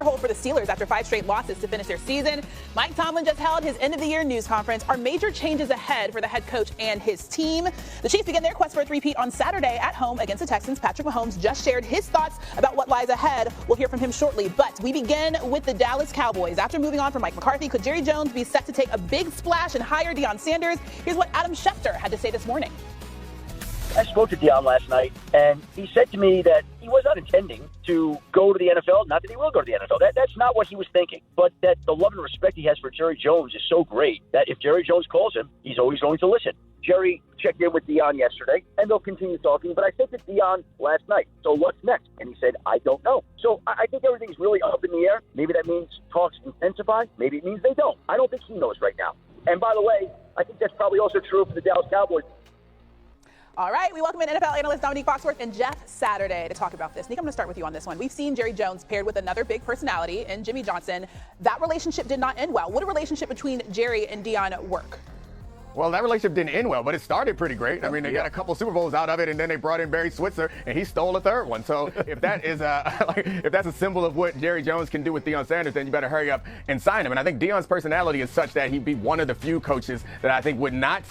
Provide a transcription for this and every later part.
hold for the Steelers after 5 straight losses to finish their season. Mike Tomlin just held his end-of-the-year news conference. Are major changes ahead for the head coach and his team? The Chiefs begin their quest for a three-peat on Saturday at home against the Texans. Patrick Mahomes just shared his thoughts about what lies ahead. We'll hear from him shortly, but we begin with the Dallas Cowboys. After moving on from Mike McCarthy, could Jerry Jones be set to take a big splash and hire Deion Sanders? Here's what Adam Schefter had to say this morning. I spoke to Deion last night, and he said to me that he was not intending to go to the NFL, not that he will go to the NFL. That's not what he was thinking, but that the love and respect he has for Jerry Jones is so great that if Jerry Jones calls him, he's always going to listen. Jerry checked in with Deion yesterday, and they'll continue talking, but I said to Deion last night, so what's next? And he said, I don't know. So I think everything's really up in the air. Maybe that means talks intensify. Maybe it means they don't. I don't think he knows right now. And by the way, I think that's probably also true for the Dallas Cowboys. All right, we welcome in NFL analyst Dominique Foxworth and Jeff Saturday to talk about this. Nick, I'm going to start with you on this one. We've seen Jerry Jones paired with another big personality in Jimmy Johnson. That relationship did not end well. Would a relationship between Jerry and Deion work? Well, that relationship didn't end well, but it started pretty great. I mean, they got a couple Super Bowls out of it, and then they brought in Barry Switzer, and he stole a third one. So if that is if that's a symbol of what Jerry Jones can do with Deion Sanders, then you better hurry up and sign him. And I think Deion's personality is such that he'd be one of the few coaches that I think would not,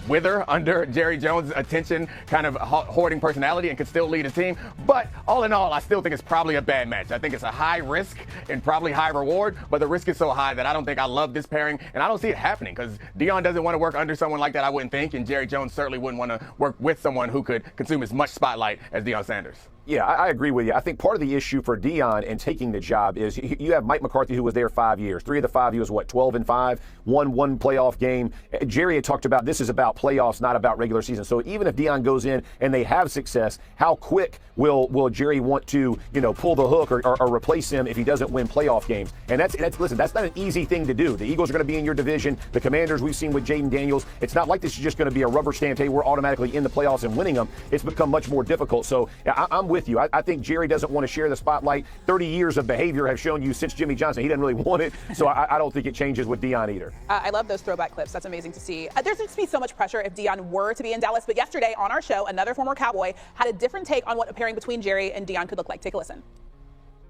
wither under Jerry Jones' attention, kind of hoarding personality, and could still lead a team. But all in all, I still think it's probably a bad match. I think it's a high risk and probably high reward, but the risk is so high that I don't think I love this pairing, and I don't see it happening because Deion doesn't want to work under someone like that, I wouldn't think, and Jerry Jones certainly wouldn't want to work with someone who could consume as much spotlight as Deion Sanders. Yeah, I agree with you. I think part of the issue for Deion in taking the job is you have Mike McCarthy, who was there 5 years. 3 of the 5 years, 12-5, won one playoff game. Jerry had talked about this is about playoffs, not about regular season. So even if Deion goes in and they have success, how quick will Jerry want to pull the hook or replace him if he doesn't win playoff games? And that's not an easy thing to do. The Eagles are going to be in your division. The Commanders we've seen with Jaden Daniels. It's not like this is just going to be a rubber stamp. Hey, we're automatically in the playoffs and winning them. It's become much more difficult. So I'm with you. I think Jerry doesn't want to share the spotlight. 30 years of behavior have shown you since Jimmy Johnson, he doesn't really want it. So I don't think it changes with Deion either. I love those throwback clips. That's amazing to see. There's going to be so much pressure if Deion were to be in Dallas. But yesterday on our show, another former Cowboy had a different take on what a pairing between Jerry and Deion could look like. Take a listen.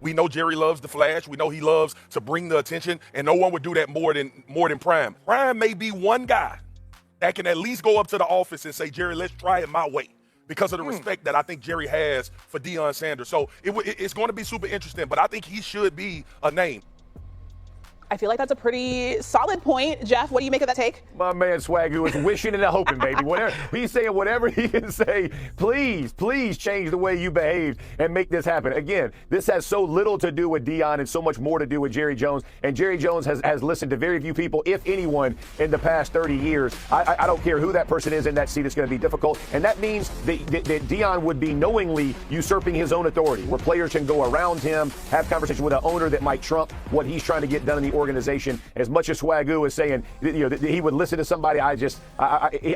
We know Jerry loves the flash. We know he loves to bring the attention, and no one would do that more than Prime. Prime may be one guy that can at least go up to the office and say, Jerry, let's try it my way, because of the respect that I think Jerry has for Deion Sanders. So it's going to be super interesting, but I think he should be a name. I feel like that's a pretty solid point. Jeff, what do you make of that take? My man Swagoo is wishing and hoping, baby. He's saying whatever he can say. Please change the way you behaved and make this happen. Again, this has so little to do with Deion and so much more to do with Jerry Jones. And Jerry Jones has listened to very few people, if anyone, in the past 30 years. I don't care who that person is in that seat. It's going to be difficult. And that means that Deion would be knowingly usurping his own authority, where players can go around him, have conversation with an owner that might trump what he's trying to get done in the organization. As much as Swagoo is saying, that he would listen to somebody, I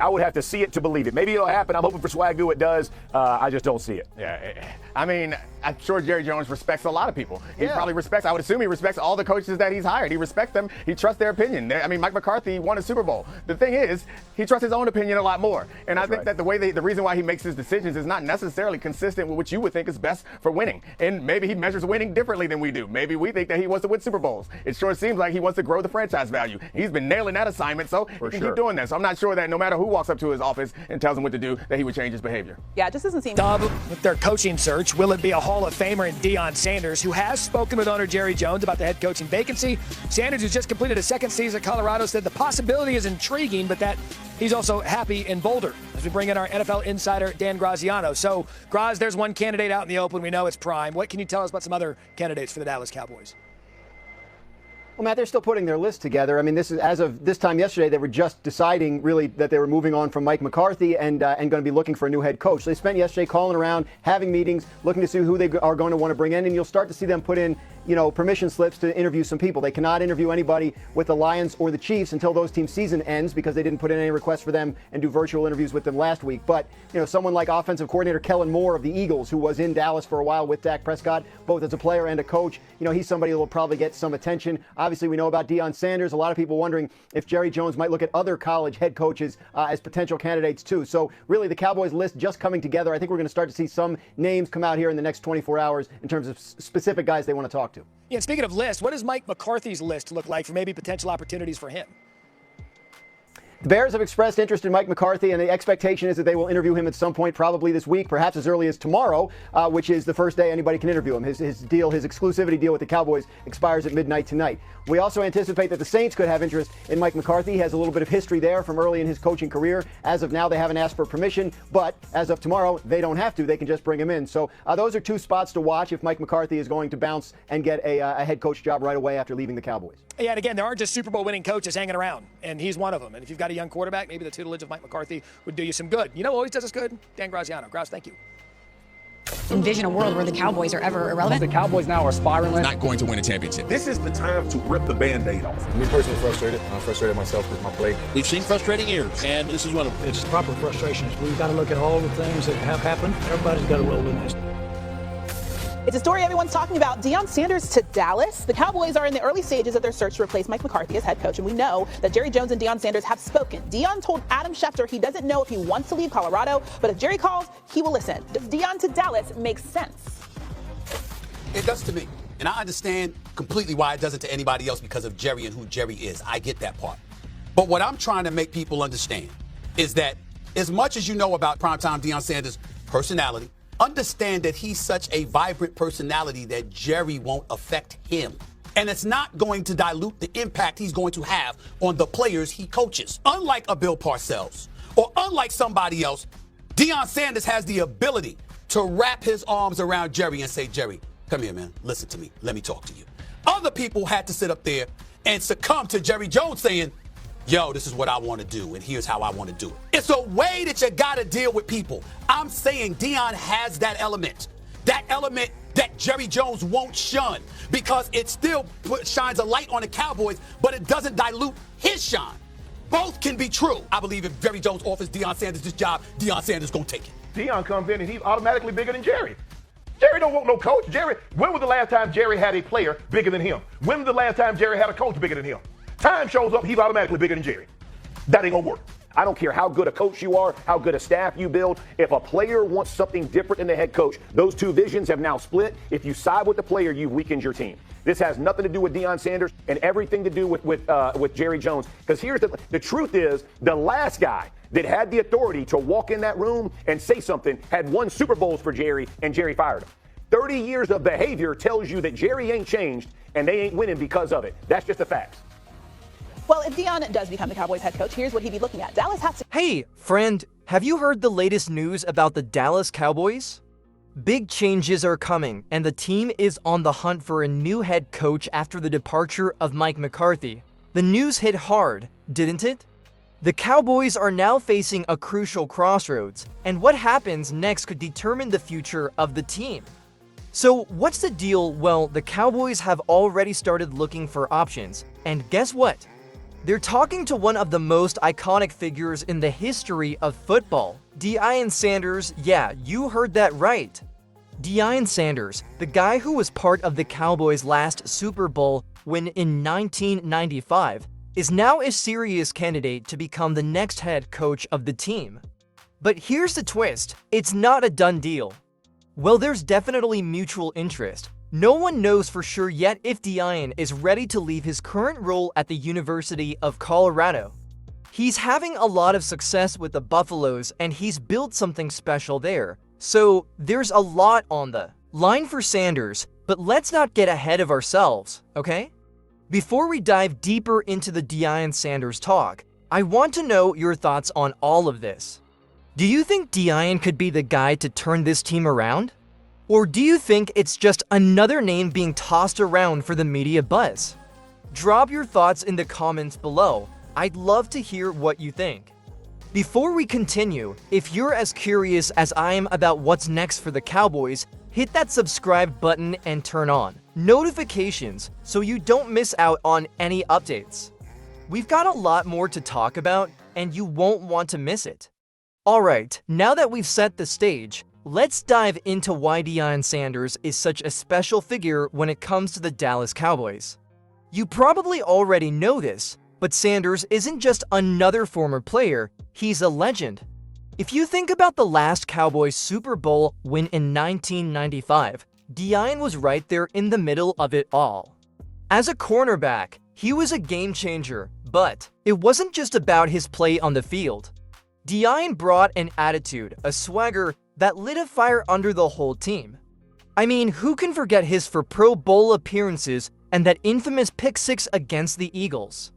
would have to see it to believe it. Maybe it'll happen. I'm hoping for Swagoo it does. I just don't see it. Yeah, I mean, I'm sure Jerry Jones respects a lot of people. He probably respects, I would assume he respects all the coaches that he's hired. He respects them. He trusts their opinion. I mean, Mike McCarthy won a Super Bowl. The thing is, he trusts his own opinion a lot more. And I think that the reason why he makes his decisions is not necessarily consistent with what you would think is best for winning. And maybe he measures winning differently than we do. Maybe we think that he wants to win Super Bowls. It sure seems like he wants to grow the franchise value. He's been nailing that assignment, so he can keep doing that. So I'm not sure that no matter who walks up to his office and tells him what to do, that he would change his behavior. Yeah, it just doesn't seem. Dub, with their coaching search, will it be a Hall of Famer in Deion Sanders, who has spoken with owner Jerry Jones about the head coaching vacancy? Sanders, who's just completed a second season at Colorado, said the possibility is intriguing, but that he's also happy in Boulder. As we bring in our NFL insider, Dan Graziano. So, Graz, there's one candidate out in the open. We know it's Prime. What can you tell us about some other candidates for the Dallas Cowboys? Well, Matt, they're still putting their list together. I mean, this is as of this time yesterday, they were just deciding really that they were moving on from Mike McCarthy and going to be looking for a new head coach. So they spent yesterday calling around, having meetings, looking to see who they are going to want to bring in, and you'll start to see them put in, permission slips to interview some people. They cannot interview anybody with the Lions or the Chiefs until those teams' season ends because they didn't put in any requests for them and do virtual interviews with them last week. But, someone like offensive coordinator Kellen Moore of the Eagles, who was in Dallas for a while with Dak Prescott, both as a player and a coach, he's somebody who will probably get some attention. Obviously, Obviously, we know about Deion Sanders. A lot of people wondering if Jerry Jones might look at other college head coaches as potential candidates, too. So, really, the Cowboys list just coming together. I think we're going to start to see some names come out here in the next 24 hours in terms of specific guys they want to talk to. Yeah, and speaking of list, what does Mike McCarthy's list look like for maybe potential opportunities for him? The Bears have expressed interest in Mike McCarthy, and the expectation is that they will interview him at some point, probably this week, perhaps as early as tomorrow, which is the first day anybody can interview him. His exclusivity deal with the Cowboys expires at midnight tonight. We also anticipate that the Saints could have interest in Mike McCarthy. He has a little bit of history there from early in his coaching career. As of now, they haven't asked for permission, but as of tomorrow, they don't have to. They can just bring him in. So those are two spots to watch if Mike McCarthy is going to bounce and get a head coach job right away after leaving the Cowboys. Yeah, and again, there aren't just Super Bowl winning coaches hanging around, and he's one of them. And if you've got a young quarterback, maybe the tutelage of Mike McCarthy would do you some good. You know who always does us good? Dan Graziano. Graus, thank you. Envision a world where the Cowboys are ever irrelevant. The Cowboys now are spiraling. Not going to win a championship. This is the time to rip the Band-Aid off. Me personally frustrated. I'm frustrated myself with my play. We've seen frustrating years, and this is one of them. It's proper frustrations. We've got to look at all the things that have happened. Everybody's got a role in this. It's a story everyone's talking about. Deion Sanders to Dallas. The Cowboys are in the early stages of their search to replace Mike McCarthy as head coach, and we know that Jerry Jones and Deion Sanders have spoken. Deion told Adam Schefter he doesn't know if he wants to leave Colorado, but if Jerry calls, he will listen. Does Deion to Dallas make sense? It does to me. And I understand completely why it doesn't to anybody else because of Jerry and who Jerry is. I get that part. But what I'm trying to make people understand is that as much as you know about primetime Deion Sanders' personality, understand that he's such a vibrant personality that Jerry won't affect him. And it's not going to dilute the impact he's going to have on the players he coaches. Unlike a Bill Parcells or unlike somebody else, Deion Sanders has the ability to wrap his arms around Jerry and say, Jerry, come here, man. Listen to me. Let me talk to you. Other people had to sit up there and succumb to Jerry Jones saying, yo, this is what I want to do, and here's how I want to do it. It's a way that you got to deal with people. I'm saying Deion has that element that Jerry Jones won't shun because it still shines a light on the Cowboys, but it doesn't dilute his shine. Both can be true. I believe if Jerry Jones offers Deion Sanders this job, Deion Sanders going to take it. Deion comes in, and he's automatically bigger than Jerry. Jerry don't want no coach. Jerry, when was the last time Jerry had a player bigger than him? When was the last time Jerry had a coach bigger than him? Time shows up, he's automatically bigger than Jerry. That ain't gonna work. I don't care how good a coach you are, how good a staff you build. If a player wants something different than the head coach, those two visions have now split. If you side with the player, you've weakened your team. This has nothing to do with Deion Sanders and everything to do with Jerry Jones. Because here's the truth is, the last guy that had the authority to walk in that room and say something had won Super Bowls for Jerry, and Jerry fired him. 30 years of behavior tells you that Jerry ain't changed and they ain't winning because of it. That's just the facts. Well, if Deion does become the Cowboys head coach, here's what he'd be looking at. Dallas has to... Hey, friend, have you heard the latest news about the Dallas Cowboys? Big changes are coming, and the team is on the hunt for a new head coach after the departure of Mike McCarthy. The news hit hard, didn't it? The Cowboys are now facing a crucial crossroads, and what happens next could determine the future of the team. So, what's the deal? Well, the Cowboys have already started looking for options, and guess what? They're talking to one of the most iconic figures in the history of football, Deion Sanders. Yeah, you heard that right. Deion Sanders, the guy who was part of the Cowboys' last Super Bowl win in 1995, is now a serious candidate to become the next head coach of the team. But here's the twist, it's not a done deal. Well, there's definitely mutual interest. No one knows for sure yet if Deion is ready to leave his current role at the University of Colorado. He's having a lot of success with the Buffaloes and he's built something special there. So there's a lot on the line for Sanders, but let's not get ahead of ourselves, okay? Before we dive deeper into the Deion Sanders talk, I want to know your thoughts on all of this. Do you think Deion could be the guy to turn this team around? Or do you think it's just another name being tossed around for the media buzz? Drop your thoughts in the comments below. I'd love to hear what you think. Before we continue, if you're as curious as I am about what's next for the Cowboys, hit that subscribe button and turn on notifications so you don't miss out on any updates. We've got a lot more to talk about, and you won't want to miss it. Alright, now that we've set the stage, let's dive into why Deion Sanders is such a special figure when it comes to the Dallas Cowboys. You probably already know this, but Sanders isn't just another former player, he's a legend. If you think about the last Cowboys Super Bowl win in 1995, Deion was right there in the middle of it all. As a cornerback, he was a game changer, but it wasn't just about his play on the field. Deion brought an attitude, a swagger that lit a fire under the whole team. I mean, who can forget his for Pro Bowl appearances and that infamous pick six against the Eagles?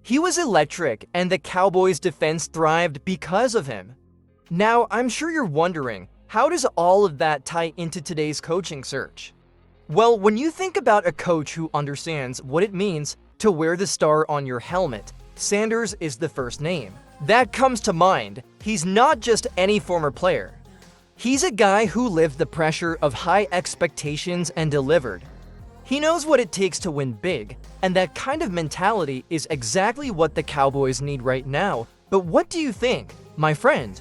He was electric, and the Cowboys' defense thrived because of him. Now, I'm sure you're wondering, how does all of that tie into today's coaching search? Well, when you think about a coach who understands what it means to wear the star on your helmet, Sanders is the first name that comes to mind. He's not just any former player. He's a guy who lived the pressure of high expectations and delivered. He knows what it takes to win big, and that kind of mentality is exactly what the Cowboys need right now. But what do you think, my friend?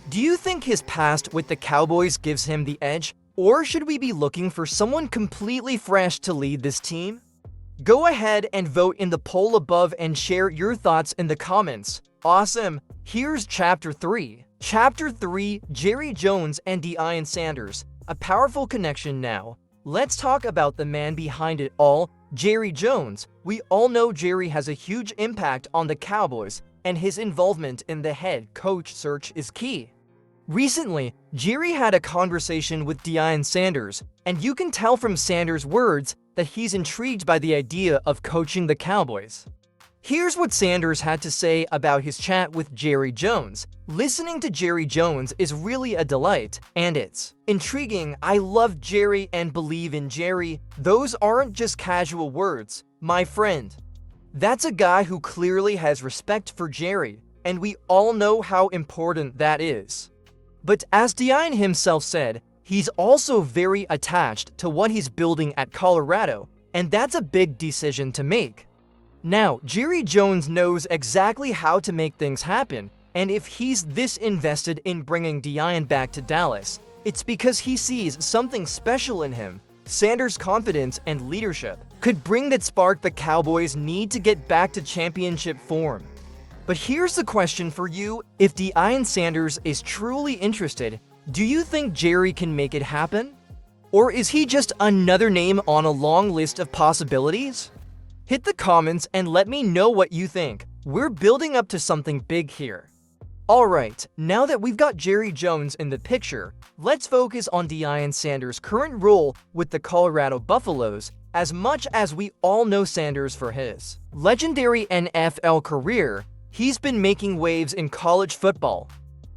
Do you think his past with the Cowboys gives him the edge, or should we be looking for someone completely fresh to lead this team? Go ahead and vote in the poll above and share your thoughts in the comments. Awesome! Here's Chapter 3. Chapter 3, Jerry Jones and Deion Sanders. A powerful connection now. Let's talk about the man behind it all, Jerry Jones. We all know Jerry has a huge impact on the Cowboys, and his involvement in the head coach search is key. Recently, Jerry had a conversation with Deion Sanders, and you can tell from Sanders' words that he's intrigued by the idea of coaching the Cowboys. Here's what Sanders had to say about his chat with Jerry Jones. Listening to Jerry Jones is really a delight, and it's intriguing. I love Jerry and believe in Jerry. Those aren't just casual words, my friend. That's a guy who clearly has respect for Jerry, and we all know how important that is. But as Deion himself said, he's also very attached to what he's building at Colorado, and that's a big decision to make. Now, Jerry Jones knows exactly how to make things happen, and if he's this invested in bringing Deion back to Dallas, it's because he sees something special in him. Sanders' confidence and leadership could bring that spark the Cowboys need to get back to championship form. But here's the question for you: if Deion Sanders is truly interested, do you think Jerry can make it happen? Or is he just another name on a long list of possibilities? Hit the comments and let me know what you think. We're building up to something big here. Alright, now that we've got Jerry Jones in the picture, let's focus on Deion Sanders' current role with the Colorado Buffaloes, as much as we all know Sanders for his legendary NFL career. He's been making waves in college football.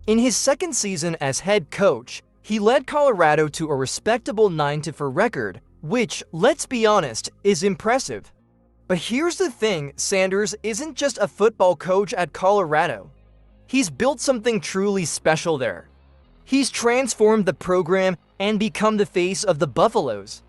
In his second season as head coach, he led Colorado to a respectable 9-4 record, which, let's be honest, is impressive. But here's the thing, Sanders isn't just a football coach at Colorado. He's built something truly special there. He's transformed the program and become the face of the Buffaloes.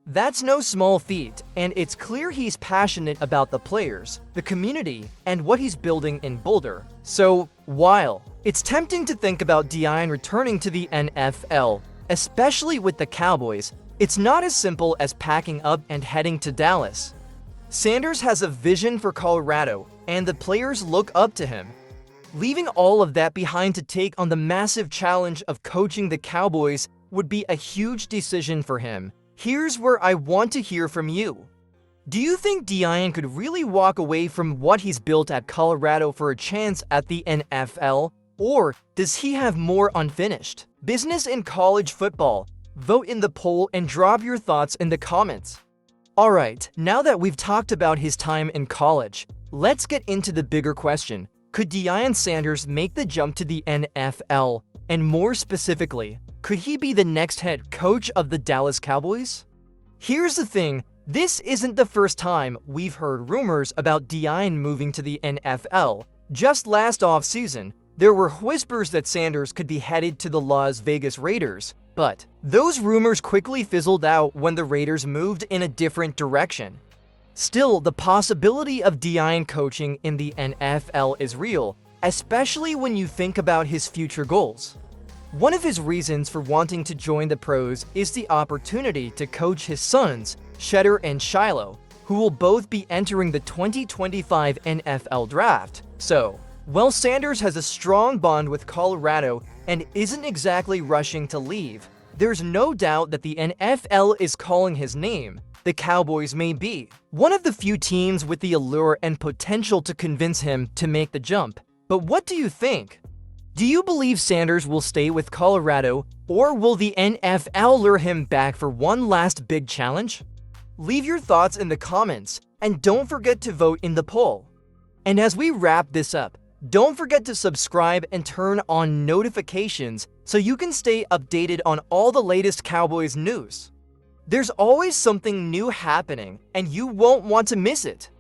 That's no small feat, and it's clear he's passionate about the players, the community, and what he's building in Boulder. So, while it's tempting to think about Deion returning to the NFL, especially with the Cowboys, it's not as simple as packing up and heading to Dallas. Sanders has a vision for Colorado, and the players look up to him. Leaving all of that behind to take on the massive challenge of coaching the Cowboys would be a huge decision for him. Here's where I want to hear from you. Do you think Deion could really walk away from what he's built at Colorado for a chance at the NFL? Or does he have more unfinished business in college football? Vote in the poll and drop your thoughts in the comments. Alright, now that we've talked about his time in college, let's get into the bigger question. Could Deion Sanders make the jump to the NFL? And more specifically, could he be the next head coach of the Dallas Cowboys? Here's the thing, this isn't the first time we've heard rumors about Deion moving to the NFL. Just last offseason, there were whispers that Sanders could be headed to the Las Vegas Raiders, but those rumors quickly fizzled out when the Raiders moved in a different direction. Still, the possibility of Deion coaching in the NFL is real, especially when you think about his future goals. One of his reasons for wanting to join the pros is the opportunity to coach his sons, Cheddar and Shiloh. who will both be entering the 2025 NFL Draft. So, while Sanders has a strong bond with Colorado and isn't exactly rushing to leave, there's no doubt that the NFL is calling his name. The Cowboys may be one of the few teams with the allure and potential to convince him to make the jump. But what do you think? Do you believe Sanders will stay with Colorado, or will the NFL lure him back for one last big challenge? Leave your thoughts in the comments, and don't forget to vote in the poll. And as we wrap this up, don't forget to subscribe and turn on notifications so you can stay updated on all the latest Cowboys news. There's always something new happening, and you won't want to miss it.